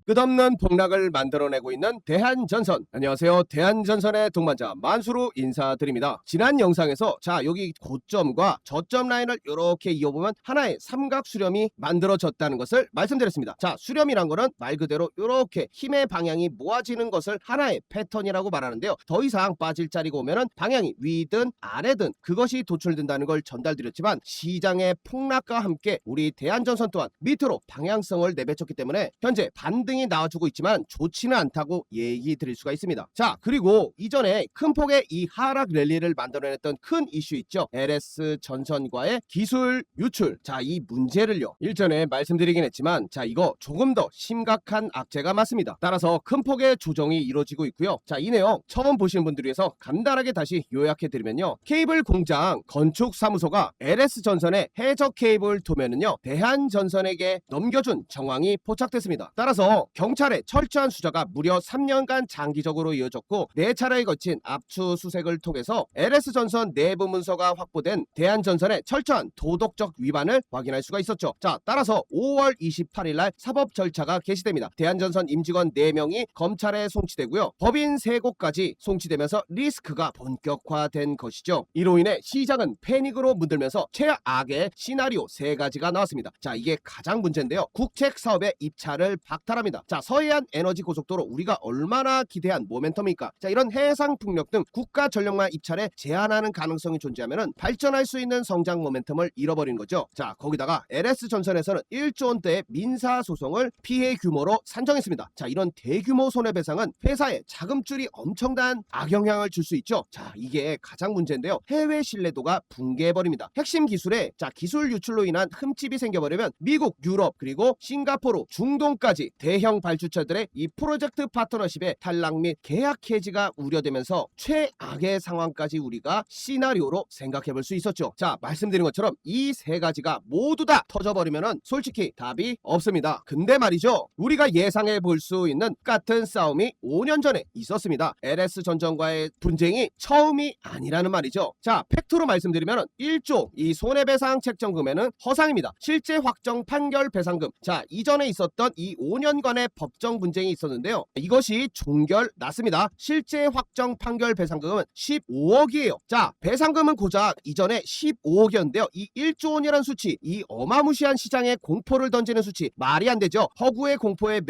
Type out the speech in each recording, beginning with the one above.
끝없는 폭락을 만들어내고 있는 대한전선. 안녕하세요. 대한전선의 동반자 만수로 인사드립니다. 지난 영상에서 여기 고점과 저점 라인을 이렇게 이어보면 하나의 삼각 수렴이 만들어졌다는 것을 말씀드렸습니다. 수렴이란 거는 말 그대로 이렇게 힘의 방향이 모아지는 것을 하나의 패턴이라고 말하는데요. 더 이상 빠질 자리가 오면은 방향이 위든 아래든 그것이 도출된다는 걸 전달드렸지만, 시장의 폭락과 함께 우리 대한전선 또한 밑으로 방향성을 내뱉었기 때문에 현재 반등이 나와주고 있지만 좋지는 않다고 얘기 드릴 수가 있습니다. 그리고 이전에 큰 폭의 이 하락 랠리를 만들어냈던 큰 이슈 있죠. LS 전선과의 기술 유출. 이 문제를요, 일전에 말씀드리긴 했지만 이거 조금 더 심각한 악재가 맞습니다. 따라서 큰 폭의 조정이 이루어지고 있고요. 이 내용 처음 보시는 분들 위해서 간단하게 다시 요약해드리면요, 케이블 공장 건축사무소가 LS 전선의 해적 케이블 도면은요 대한전선에게 넘겨준 정황이 포착됐습니다. 따라서 경찰의 철저한 수사가 무려 3년간 장기적으로 이어졌고 4차례에 거친 압수수색을 통해서 LS전선 내부 문서가 확보된 대한전선의 철저한 도덕적 위반을 확인할 수가 있었죠. 따라서 5월 28일날 사법 절차가 개시됩니다. 대한전선 임직원 4명이 검찰에 송치되고요, 법인 3곳까지 송치되면서 리스크가 본격화된 것이죠. 이로 인해 시장은 패닉으로 문들면서 최악의 시나리오 3가지가 나왔습니다. 이게 가장 문제인데요, 국책 사업의 입찰을 박탈합니다. 서해안 에너지 고속도로, 우리가 얼마나 기대한 모멘텀입니까? 이런 해상 풍력 등 국가 전력망 입찰에 제한하는 가능성이 존재하면 발전할 수 있는 성장 모멘텀을 잃어버린 거죠. 거기다가 LS 전선에서는 1조 원대의 민사 소송을 피해 규모로 산정했습니다. 이런 대규모 손해배상은 회사의 자금줄이 엄청난 악영향을 줄 수 있죠. 이게 가장 문제인데요, 해외 신뢰도가 붕괴해버립니다. 핵심 기술에 기술 유출로 인한 흠집이 생겨버리면 미국, 유럽, 그리고 싱가포르, 중동까지 대형 발주처들의 이 프로젝트 파트너십의 탈락 및 계약 해지가 우려되면서 최악의 상황까지 우리가 시나리오로 생각해 볼 수 있었죠. 말씀드린 것처럼 이 3가지가 모두 다 터져버리면은 솔직히 답이 없습니다. 근데 말이죠, 우리가 예상해 볼 수 있는 같은 싸움이 5년 전에 있었습니다. LS 전전과의 분쟁이 처음이 아니라는 말이죠. 팩트로 말씀드리면 1조 이 손해배상 책정금에는 허상입니다. 실제 확정 판결 배상금. 이전에 있었던 이 5년간의 법정 분쟁이 있었는데요, 이것이 종결났습니다. 실제 확정 판결 배상금은 15억이에요. 배상금은 고작 이전에 15억이었는데요, 이 1조 원이라는 수치, 이 어마무시한 시장에 공포를 던지는 수치, 말이 안 되죠. 허구의 공포에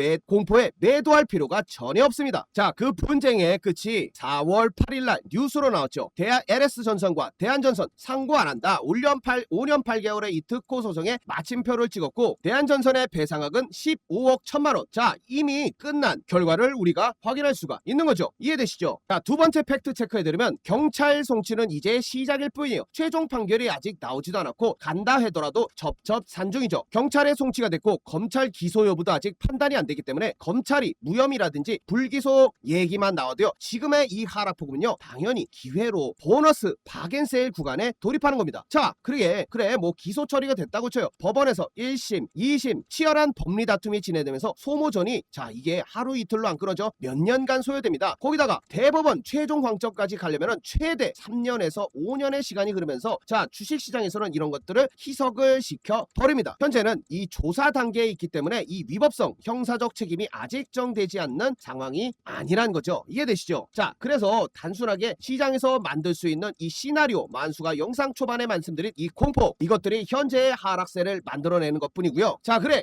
매도할 필요가 전혀 없습니다. 그 분쟁의 끝이 4월 8일날 뉴스로 나왔죠. LS 전선과 대한전선 상고 안 한다. 5년 8개월의 이 특호 소송에 마침표를 찍었고 대한전선의 배상액은 15억 1천만 원. 이미 끝난 결과를 우리가 확인할 수가 있는 거죠. 이해되시죠? 두 번째 팩트 체크해드리면, 경찰 송치는 이제 시작일 뿐이에요. 최종 판결이 아직 나오지도 않았고 간다 하더라도 접산중이죠. 경찰의 송치가 됐고 검찰 기소 여부도 아직 판단이 안 되기 때문에 검찰이 무혐의라든지 불기소 얘기만 나와도요, 지금의 이 하락폭은요 당연히 기회로 보너스 박앤세일 구간에 돌입하는 겁니다. 그래 뭐 기소 처리가 됐다고 쳐요. 법원에서 1심, 2심 치열한 법리 다툼이 진행되면서 소모전이 이게 하루 이틀로 안 끊어져 몇 년간 소요됩니다. 거기다가 대법원 최종 황점까지 가려면 최대 3년에서 5년의 시간이 흐르면서 주식시장에서는 이런 것들을 희석을 시켜 버립니다. 현재는 이 조사 단계에 있기 때문에 이 위법성 형사적 책임이 아직 정되지 않는 상황이 아니란 거죠. 이해되시죠? 그래서 단순하게 시장에서 만들 수 있는 이 시나리오, 만수가 영상 초반에 말씀드린 이 공포, 이것들이 현재의 하락세를 만들어내는 것뿐이고요.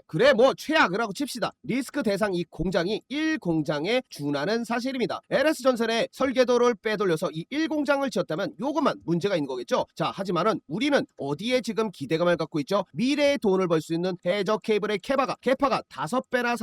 그래 뭐 최악을 하고 칩시다. 리스크 대상 이 공장이 1공장에 준하는 사실입니다. LS전선의 설계도를 빼돌려서 이 1공장을 지었다면 요것만 문제가 있는 거겠죠. 하지만은 우리는 어디에 지금 기대감을 갖고 있죠? 미래의 돈을 벌 수 있는 해적 케이블의 캐파가 5배나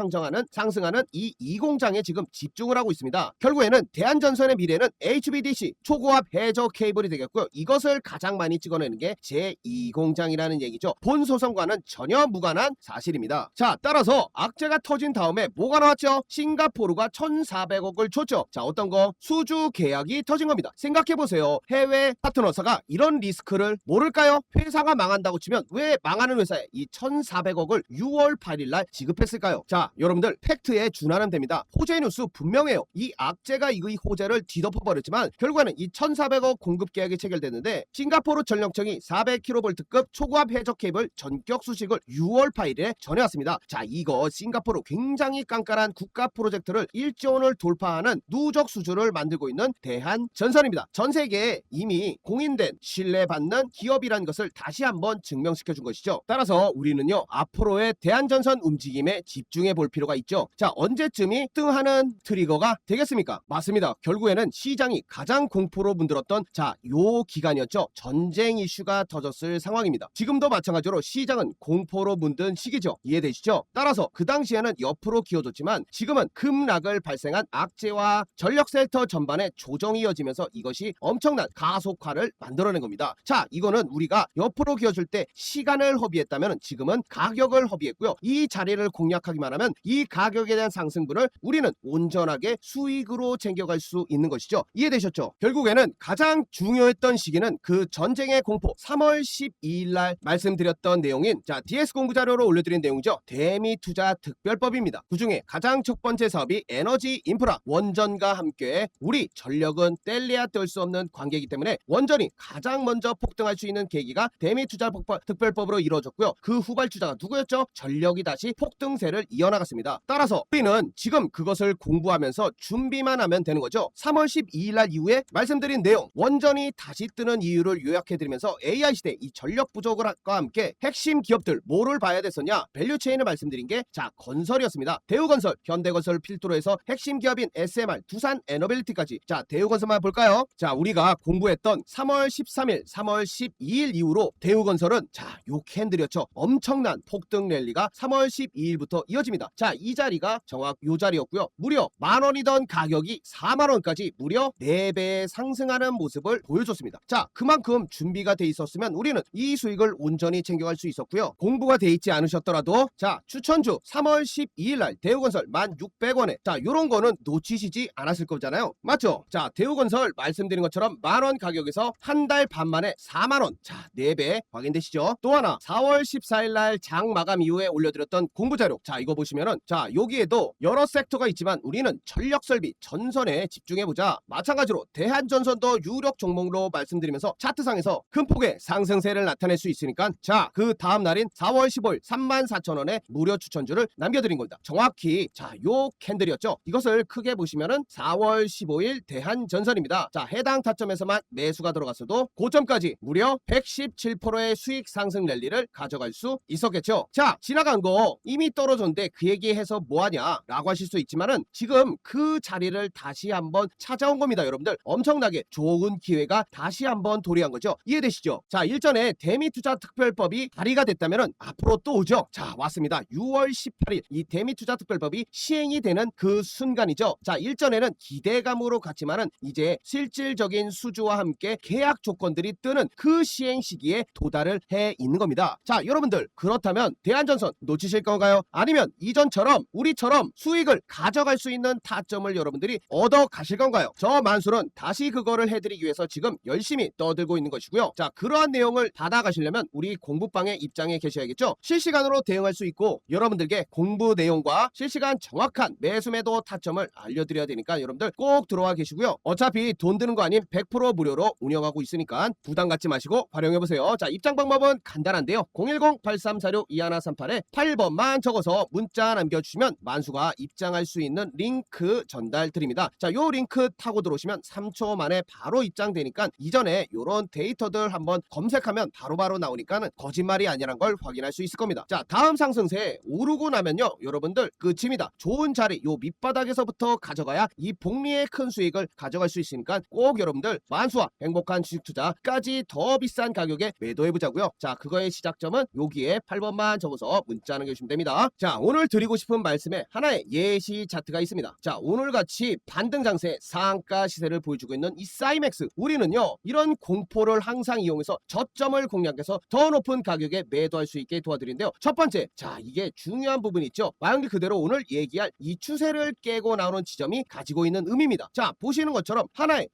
상승하는 이 2공장에 지금 집중을 하고 있습니다. 결국에는 대한전선의 미래는 HVDC 초고압 해적 케이블이 되겠고요, 이것을 가장 많이 찍어내는 게 제2공장이라는 얘기죠. 본 소송과는 전혀 무관한 사실입니다. 따라서 악재가 터진 다음에 뭐가 나왔죠? 싱가포르가 1,400억을 줬죠. 어떤 거? 수주 계약이 터진 겁니다. 생각해보세요. 해외 파트너사가 이런 리스크를 모를까요? 회사가 망한다고 치면 왜 망하는 회사에 이 1,400억을 6월 8일날 지급했을까요? 여러분들 팩트에 준하면 됩니다. 호재 뉴스 분명해요. 이 악재가 이 호재를 뒤덮어버렸지만 결과는 이 1,400억 공급 계약이 체결됐는데, 싱가포르 전력청이 400kV급 초고압 해적 케이블 전격 수식을 6월 8일에 전해왔습니다. 이거 싱가포르 굉장히 굉장히 깐깐한 국가 프로젝트를 1조 원을 돌파하는 누적 수주를 만들고 있는 대한전선입니다. 전 세계에 이미 공인된 신뢰받는 기업이라는 것을 다시 한번 증명시켜 준 것이죠. 따라서 우리는요, 앞으로의 대한전선 움직임에 집중해 볼 필요가 있죠. 자, 언제쯤이 뜨하는 트리거가 되겠습니까? 맞습니다. 결국에는 시장이 가장 공포로 문들었던 요 기간이었죠. 전쟁 이슈가 터졌을 상황입니다. 지금도 마찬가지로 시장은 공포로 문든 시기죠. 이해되시죠? 따라서 그 당시에는 옆으로 기어졌지만 지금은 급락을 발생한 악재와 전력센터 전반의 조정이 이어지면서 이것이 엄청난 가속화를 만들어낸 겁니다. 자, 이거는 우리가 옆으로 기어줄 때 시간을 허비했다면 지금은 가격을 허비했고요. 이 자리를 공략하기만 하면 이 가격에 대한 상승분을 우리는 온전하게 수익으로 챙겨갈 수 있는 것이죠. 이해되셨죠? 결국에는 가장 중요했던 시기는 그 전쟁의 공포 3월 12일 날 말씀드렸던 내용인 DS 공부 자료로 올려드린 내용이죠. 대미 투자 특별법입니다. 그중에 가장 첫 번째 사업이 에너지 인프라, 원전과 함께 우리 전력은 뗄래야 뗄 수 없는 관계이기 때문에 원전이 가장 먼저 폭등할 수 있는 계기가 대미 투자 특별법으로 이루어졌고요. 그 후발주자가 누구였죠? 전력이 다시 폭등세를 이어나갔습니다. 따라서 우리는 지금 그것을 공부하면서 준비만 하면 되는 거죠. 3월 12일 날 이후에 말씀드린 내용, 원전이 다시 뜨는 이유를 요약해드리면서 AI 시대 이 전력 부족과 함께 핵심 기업들 뭐를 봐야 됐었냐? 밸류체인을 말씀드린 게 건설이었습니다. 대우건설, 현대건설 필두로 해서 핵심 기업인 SMR, 두산 에너빌리티까지. 대우건설만 볼까요? 우리가 공부했던 3월 13일, 3월 12일 이후로 대우건설은 요 캔들이었죠. 엄청난 폭등 랠리가 3월 12일부터 이어집니다. 이 자리가 정확 요 자리였고요. 무려 만원이던 가격이 4만원까지 무려 4배 상승하는 모습을 보여줬습니다. 그만큼 준비가 돼 있었으면 우리는 이 수익을 온전히 챙겨갈 수 있었고요. 공부가 돼 있지 않으셨더라도 추천주 3월 12일 날 대우건설 1,600원에 요런 거는 놓치시지 않았을 거잖아요. 맞죠? 대우건설 말씀드린 것처럼 만원 가격에서 한 달 반 만에 4만원. 4배 확인되시죠? 또 하나 4월 14일 날 장 마감 이후에 올려드렸던 공부자료. 이거 보시면은 여기에도 여러 섹터가 있지만 우리는 전력설비 전선에 집중해보자. 마찬가지로 대한전선도 유력 종목으로 말씀드리면서 차트상에서 큰 폭의 상승세를 나타낼 수 있으니까 그 다음 날인 4월 15일 34,000원에 무료 추천주를 남겨드린 겁니다. 정확히 요 캔들이었죠. 이것을 크게 보시면은 4월 15일 대한전선입니다. 해당 타점에서만 매수가 들어갔어도 고점까지 무려 117%의 수익 상승 랠리를 가져갈 수 있었겠죠. 지나간 거 이미 떨어졌는데 그 얘기해서 뭐하냐 라고 하실 수 있지만은 지금 그 자리를 다시 한번 찾아온 겁니다. 여러분들 엄청나게 좋은 기회가 다시 한번 도래한 거죠. 이해되시죠? 일전에 대미투자 특별법이 발의가 됐다면은 앞으로 또 오죠. 왔습니다. 6월 18일 이 대미투자 특별법이 시행이 되는 그 순간이죠. 일전에는 기대감으로 갔지만은 이제 실질적인 수주와 함께 계약 조건들이 뜨는 그 시행 시기에 도달을 해 있는 겁니다. 여러분들 그렇다면 대한전선 놓치실 건가요? 아니면 이전처럼 우리처럼 수익을 가져갈 수 있는 타점을 여러분들이 얻어 가실 건가요? 저 만수는 다시 그거를 해드리기 위해서 지금 열심히 떠들고 있는 것이고요. 그러한 내용을 받아가시려면 우리 공부방에 입장해 계셔야겠죠. 실시간으로 대응할 수 있고 여러분들께 공부 내용과 실시간 정확한 매수매도 타점을 알려드려야 되니까 여러분들 꼭 들어와 계시고요. 어차피 돈 드는 거 아닌 100% 무료로 운영하고 있으니까 부담 갖지 마시고 활용해보세요. 입장 방법은 간단한데요. 010-8346-2138에 8번만 적어서 문자 남겨주시면 만수가 입장할 수 있는 링크 전달 드립니다. 요 링크 타고 들어오시면 3초 만에 바로 입장되니까 이전에 요런 데이터들 한번 검색하면 바로바로 나오니까 거짓말이 아니란 걸 확인할 수 있을 겁니다. 다음 상승세 오르고 나면요 여러분들 끝입니다. 좋은 자리 요 밑바닥에서부터 가져가야 이 복리의 큰 수익을 가져갈 수 있으니까 꼭 여러분들 만수와 행복한 주식 투자까지 더 비싼 가격에 매도해보자고요. 그거의 시작점은 여기에 8번만 적어서 문자 남겨주시면 됩니다. 오늘 드리고 싶은 말씀에 하나의 예시 차트가 있습니다. 오늘같이 반등 장세 상가 시세를 보여주고 있는 이 사이맥스, 우리는요 이런 공포를 항상 이용해서 저점을 공략해서 더 높은 가격에 매도할 수 있게 도와드리는데요. 첫 번째, 이게 중요한 부분이 있죠. 말 그대로 오늘 얘기할 이 추세를 깨고 나오는 지점이 가지고 있는 의미입니다. 보시는 것처럼 하나의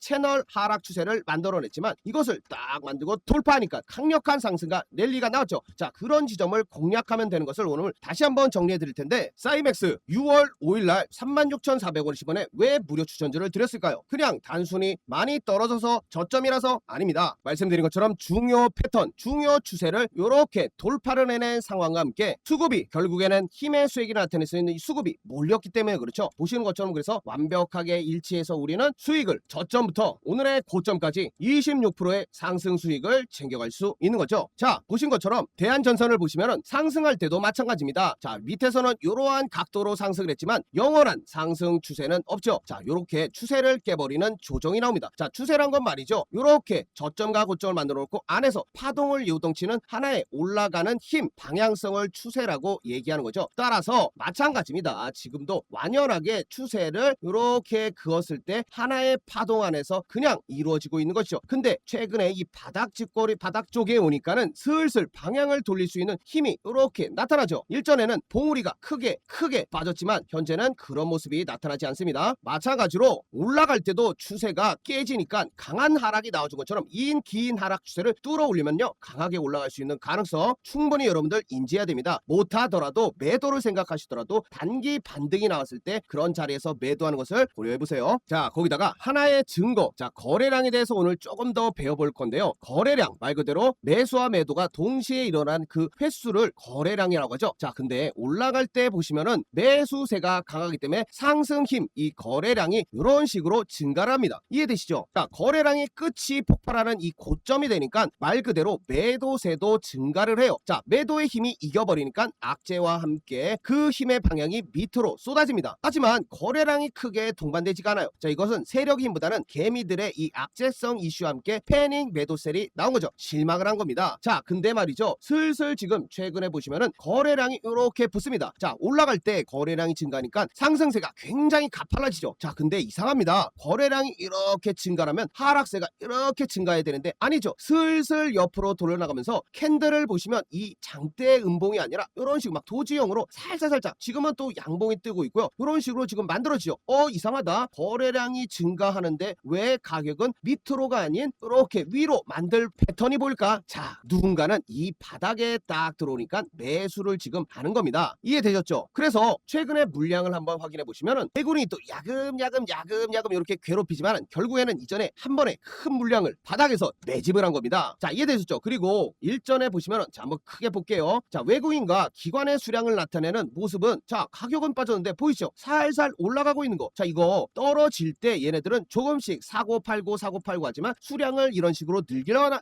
채널 하락 추세를 만들어냈지만 이것을 딱 만들고 돌파하니까 강력한 상승과 랠리가 나왔죠. 그런 지점을 공략하면 되는 것을 오늘 다시 한번 정리해 드릴 텐데, 사이맥스 6월 5일날 36,450원에 왜 무료 추천주를 드렸을까요? 그냥 단순히 많이 떨어져서 저점이라서 아닙니다. 말씀드린 것처럼 중요 패턴, 중요 추세를 이렇게 돌파를 해낸 상황과 함께 수급이 결국에는 힘의 수익이 나타낼 수 있는 이 수급이 몰렸기 때문에 그렇죠. 보시는 것처럼 그래서 완벽하게 일치해서 우리는 수익을 저점부터 오늘의 고점까지 26%의 상승 수익을 챙겨갈 수 있는 거죠. 자, 보신 것처럼 대한전선을 보시면은 상승할 때도 마찬가지입니다. 자, 밑에서는 이러한 각도로 상승을 했지만 영원한 상승 추세는 없죠. 자, 요렇게 추세를 깨버리는 조정이 나옵니다. 자, 추세란 건 말이죠. 요렇게 저점과 고점을 만들어 놓고 안에서 파동을 요동치는 하나의 올라가는 힘, 방향성을 추세라고 얘기하는 거죠. 따라서 마찬가지입니다. 지금도 완연하게 추세를 요렇게 그었을 때 하나의 파동 안에서 그냥 이루어지고 있는 것이죠. 근데 최근에 이 바닥 직거리 바닥 쪽에 오니까는 슬슬 방향을 돌릴 수 있는 힘이 요렇게 나타나죠. 일전에는 봉우리가 크게 빠졌지만 현재는 그런 모습이 나타나지 않습니다. 마찬가지로 올라갈 때도 추세가 깨지니까 강한 하락이 나와준 것처럼 긴 하락 추세를 뚫어 올리면요 강하게 올라갈 수 있는 가능성 충분히 여러분들 인지해야 됩니다. 못하더라도 매도를 생각하시더라도 단기 반등이 나왔을 때 그런 자리에서 매도하는 것을 고려해보세요. 자, 거기다가 하나의 증거, 자, 거래량에 대해서 오늘 조금 더 배워볼 건데요. 거래량 말 그대로 매수와 매도가 동시에 일어난 그 횟수를 거래량이라고 하죠. 자, 근데 올라갈 때 보시면은 매수세가 강하기 때문에 상승 힘, 이 거래량이 이런 식으로 증가를 합니다. 이해되시죠? 자, 거래량이 끝이 폭발하는 이 고점이 되니까 말 그대로 매도세도 증가를 해요. 자, 매도의 힘이 이겨버리니까 악재와 함께 그 힘의 방향이 밑으로 쏟아집니다. 하지만 거래량이 크게 동반되지가 않아요. 자, 이것은 세력의 힘보다는 개미들의 이 악재성 이슈와 함께 패닉 매도셀이 나온 거죠. 실망을 한 겁니다. 자, 근데 말이죠. 슬슬 지금 최근에 보시면은 거래량이 이렇게 붙습니다. 자, 올라갈 때 거래량이 증가하니까 상승세가 굉장히 가팔라지죠. 자, 근데 이상합니다. 거래량이 이렇게 증가하면 하락세가 이렇게 증가해야 되는데 아니죠. 슬슬 옆으로 돌려나가면서 캔들을 보시면 이 장대 음봉이 아니라 이런 식으로 막 도지형으로 살짝 지금은 또 양봉이 뜨고 있고요. 이런 식으로 지금 만들어지죠. 이상하다. 거래량이 증가하는데 왜 가격은 밑으로가 아닌 이렇게 위로 만들 패턴이 보일까? 자, 누군가는 이 바닥에 딱 들어오니까 매수를 지금 하는 겁니다. 이해되셨죠? 그래서 최근에 물량을 한번 확인해 보시면은 해군이 또 야금야금 이렇게 괴롭히지만 결국에는 이전에 한 번에 큰 물량을 바닥에서 매집을 한 겁니다. 자, 이해되셨죠? 그리고 일전에 보시면은 자, 한번 크게 볼게요. 자, 외국인과 기관의 수량을 나타내는 모습은 자, 가격은 빠졌는데 보이시죠? 살살 올라가고 있는 거. 자, 이거 떨어질 때 얘네들은 조금씩 사고 팔고 하지만 수량을 이런 식으로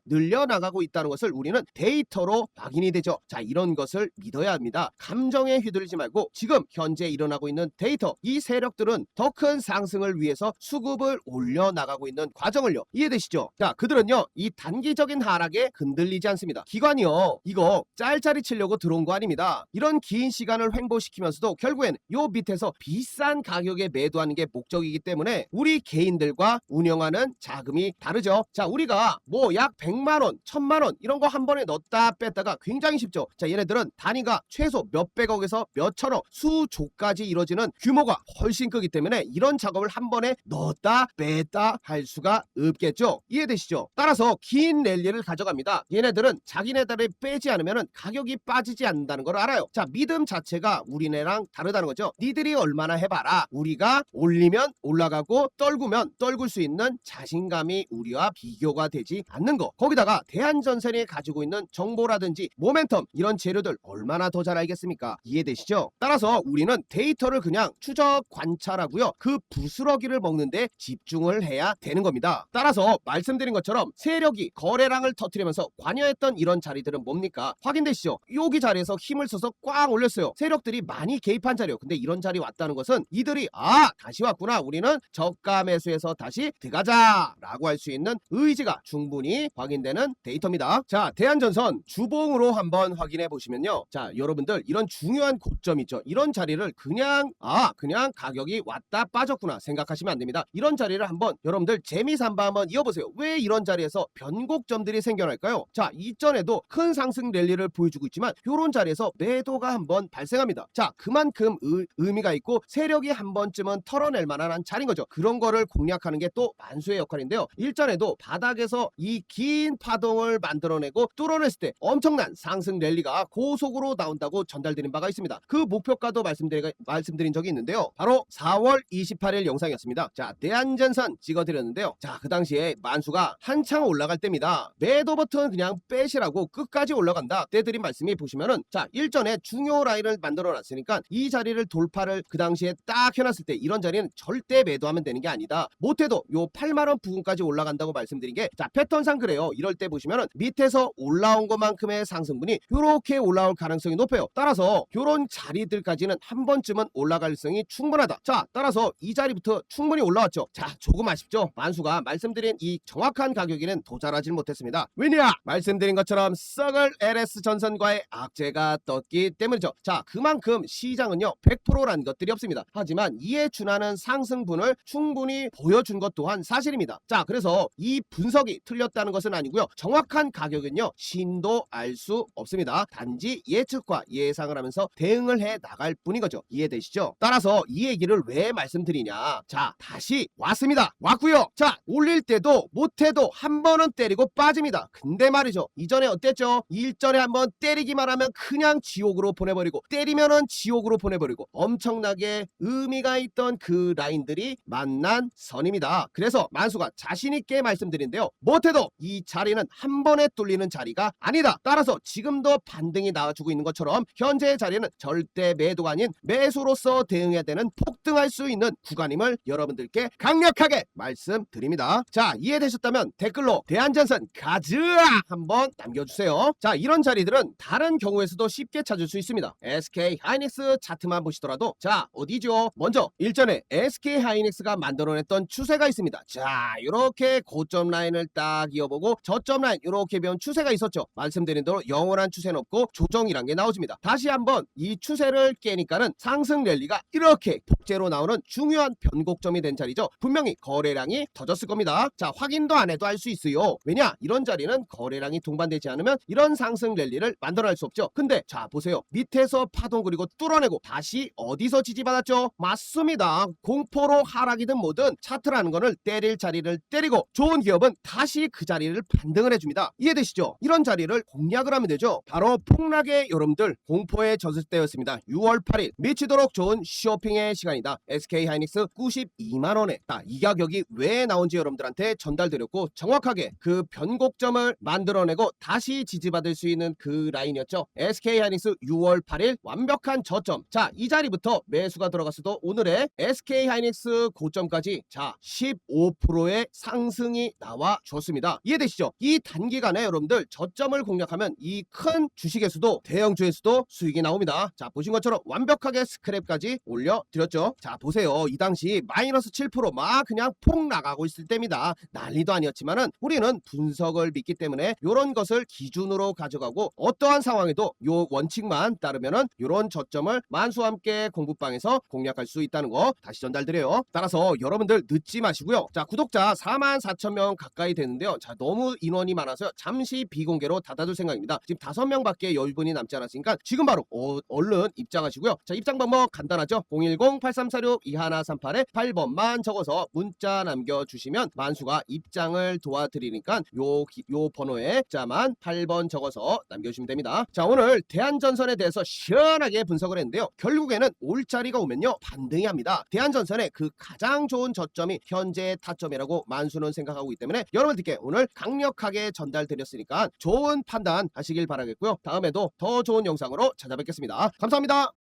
늘려나가고 있다는 것을 우리는 데이터로 확인이 되죠. 자, 이런 것을 믿어야 합니다. 감정에 휘둘리지 말고 지금 현재 일어나고 있는 데이터, 이 세력들은 더 큰 상승을 위해서 수급을 올려나가고 있는 과정을요. 이해되시죠? 자, 그들은요 이 단기적인 하락에 흔들리지 않습니다. 기관이요 이거 짤짤이 치려고 들어온 거 아닙니다. 이런 긴 시간을 횡보시키면서도 결국엔 요 밑에서 비싼 가격에 매도하는 게 목적이기 때문에 우리 개인들과 운영하는 자금이 다르죠. 자, 우리가 뭐 약 100만원 1000만원 이런 거 한 번에 넣었다 뺐다가 굉장히 쉽죠. 자, 얘네들은 단위가 최소 몇백억에서 몇천억 수조까지 이루어지는 규모가 훨씬 크기 때문에 이런 작업을 한 번에 넣었다 뺐다 할 수가 없겠죠. 이해되시죠? 따라서 긴 랠리를 가져갑니다. 얘네들은 자기네들을 빼지 않으면 가격이 빠지지 않는다는 걸 알아요. 자, 믿음 자체가 우리네랑 다르다는 거죠. 니들이 얼마나 해봐라. 우리가 올리면 올라가고 떨구면 떨굴 수 있는 자신감이 우리와 비교가 되지 않는 거. 거기다가 대한전선이 가지고 있는 정보라든지 모멘텀 이런 재료들 얼마나 더 잘 알겠습니까? 이해되시죠? 따라서 우리는 데이터를 그냥 추적 관찰하고요. 그 부스러기를 먹는데 집중을 해야 되는 겁니다. 따라서 말씀드린 것처럼 세력이 거래량을 터뜨리면서 관여했던 이런 자리들은 뭡니까? 확인되시죠? 여기 자리에서 힘을 써서 꽉 올렸어요. 세력들이 많이 개입한 자리요. 근데 이런 자리 왔다는 것은 이들이 다시 왔구나. 우리는 저가 매수해서 다시 들어가자 라고 할 수 있는 의지가 충분히 확인되는 데이터입니다. 자, 대한전선 주봉으로 한번 확인해 보시면요. 자, 여러분들 이런 중요한 고점 있죠. 이런 자리를 그냥 가격이 왔다 빠졌구나 생각하시면 안 됩니다. 이런 자리를 한번 여러분들 재미삼아 한번 이어보세요. 왜 이런 자리에서 변곡점들이 생겨날까요? 자, 이전에도 큰 상승 랠리를 보여주고 있지만 이런 자리에서 매도가 한번 발생합니다. 자, 그만큼 의미가 있고 세력이 한 번쯤은 털어낼 만한 자리인 거죠. 그런 거를 공략하는 게 또 만수의 역할인데요. 일전에도 바닥에서 이 긴 파동을 만들어내고 뚫어냈을 때 엄청난 상승 랠리가 고속으로 나온다고 전달드린 바가 있습니다. 그 목표가도 말씀드린 적이 있는데요. 바로 4월 28일 영상이었습니다. 자, 대한전선 찍어드렸는데요. 자, 그 당시에 만수가 한창 올라갈 때입니다. 매도 버튼 그냥 빼시라고 끝까지 올라간다 때드린 말씀이 보시면은 자, 일전에 전에 중요 라인을 만들어 놨으니까 이 자리를 돌파를 그 당시에 딱 해놨을 때 이런 자리는 절대 매도하면 되는 게 아니다. 못해도 요 8만원 부근까지 올라간다고 말씀드린 게, 자 패턴상 그래요. 이럴 때 보시면은 밑에서 올라온 것만큼의 상승분이 요렇게 올라올 가능성이 높아요. 따라서 요런 자리들까지는 한 번쯤은 올라갈 성이 충분하다. 자 따라서 이 자리부터 충분히 올라왔죠. 자 조금 아쉽죠. 만수가 말씀드린 이 정확한 가격에는 도달하지 못했습니다. 왜냐? 말씀드린 것처럼 썩을 LS 전선과의 악재가 떴기 때문이죠. 자 그만큼 시장은요 100%란 것들이 없습니다. 하지만 이에 준하는 상승분을 충분히 보여준 것 또한 사실입니다. 자 그래서 이 분석이 틀렸다는 것은 아니고요. 정확한 가격은요 신도 알 수 없습니다. 단지 예측과 예상을 하면서 대응을 해 나갈 뿐인 거죠. 이해되시죠? 따라서 이 얘기를 왜 말씀드리냐, 자 다시 왔습니다. 왔고요. 자 올릴 때도 못해도 한 번은 때리고 빠집니다. 근데 말이죠, 이전에 어땠죠? 일전에 한번 때리기만 하면 그냥 지옥으로 보내버리고, 때리면은 지옥으로 보내버리고, 엄청나게 의미가 있던 그 라인들이 만난 선입니다. 그래서 만수가 자신있게 말씀드린데요, 못해도 이 자리는 한 번에 뚫리는 자리가 아니다. 따라서 지금도 반등이 나와주고 있는 것처럼 현재의 자리는 절대 매도가 아닌 매수로서 대응해야 되는 폭등할 수 있는 구간임을 여러분들께 강력하게 말씀드립니다. 자 이해되셨다면 댓글로 대한전선 가즈아 한번 남겨주세요. 자 이런 자리들은 다른 경우에서도 쉽게 찾을 수 있습니다. SK 하이닉스 차트만 보시더라도, 자 어디죠? 먼저 일전에 SK 하이닉스가 만들어냈던 추세가 있습니다. 자 이렇게 고점 라인을 딱 이어보고 저점 라인 이렇게 배운 추세가 있었죠. 말씀드린 대로 영원한 추세는 없고 조정이란 게 나오집니다. 다시 한번 이 추세를 깨니까는 상승 랠리가 이렇게 폭제로 나오는 중요한 변곡점이 된 자리죠. 분명히 거래량이 터졌을 겁니다. 자 확인도 안 해도 알 수 있어요. 왜냐? 이런 자리는 거래량이 동반되지 않으면 이런 상승 랠리를 만들어낼 수 없죠. 근데 자 보세요, 밑에서 파동 그리고 뚫어내고 다시 어디서 지지받았죠? 맞습니다. 공포로 하락이든 뭐든 차트라는 거는 때릴 자리를 때리고, 좋은 기업은 다시 그 자리를 반등을 해줍니다. 이해되시죠? 이런 자리를 공략을 하면 되죠. 바로 폭락의 여러분들 공포에 젖을 때였습니다. 6월 8일 미치도록 좋은 쇼핑의 시간이다. SK 하이닉스 92만원에 이 가격이 왜 나온지 여러분들한테 전달드렸고, 정확하게 그 변곡점을 만들어내고 다시 지지받을 수 있는 그 라인이었죠. SK 하이닉스 6월 8일 완벽한 저점. 자 이 자리부터 매수가 들어갔어도 오늘의 SK 하이닉스 고점까지 자 15%의 상승이 나와 줬습니다. 이해되시죠? 이 단기간에 여러분들 저점을 공략하면 이 큰 주식에서도 대형주에서도 수익이 나옵니다. 자 보신 것처럼 완벽하게 스크랩까지 올려드렸죠. 자 보세요, 이 당시 마이너스 7%막 그냥 폭 나가고 있을 때입니다. 난리도 아니었지만은 우리는 분석을 믿기 때문에 이런 것을 기준으로 가져가고, 어떠한 상황에도 요 원칙만 따르면은 요런 저점을 만수와 함께 공부방에서 공략할 수 있다는 거 다시 전달드려요. 따라서 여러분들 늦지 마시고요. 자 구독자 44,000명 가까이 되는데요, 자 너무 인원이 많아서 잠시 비공개로 닫아둘 생각입니다. 지금 5명밖에 여유분이 남지 않았으니까 지금 바로 얼른 입장하시고요. 자 입장 방법 간단하죠. 010-8346-2138에 8번만 적어서 문자 남겨주시면 만수가 입장을 도와드리니까 요 번호에 자만 8번 적어서 남겨주시면 됩니다. 자 오늘 대한전선에 대해서 시원하게 분석을 했는데요, 결국에는 올자리가 오면요 반등이 합니다. 대한전선의 그 가장 좋은 저점이 현재의 타점이라고 만수는 생각하고 있기 때문에 여러분들께 오늘 강력하게 전달드렸으니까 좋은 판단 하시길 바라겠고요. 다음에도 더 좋은 영상으로 찾아뵙겠습니다. 감사합니다.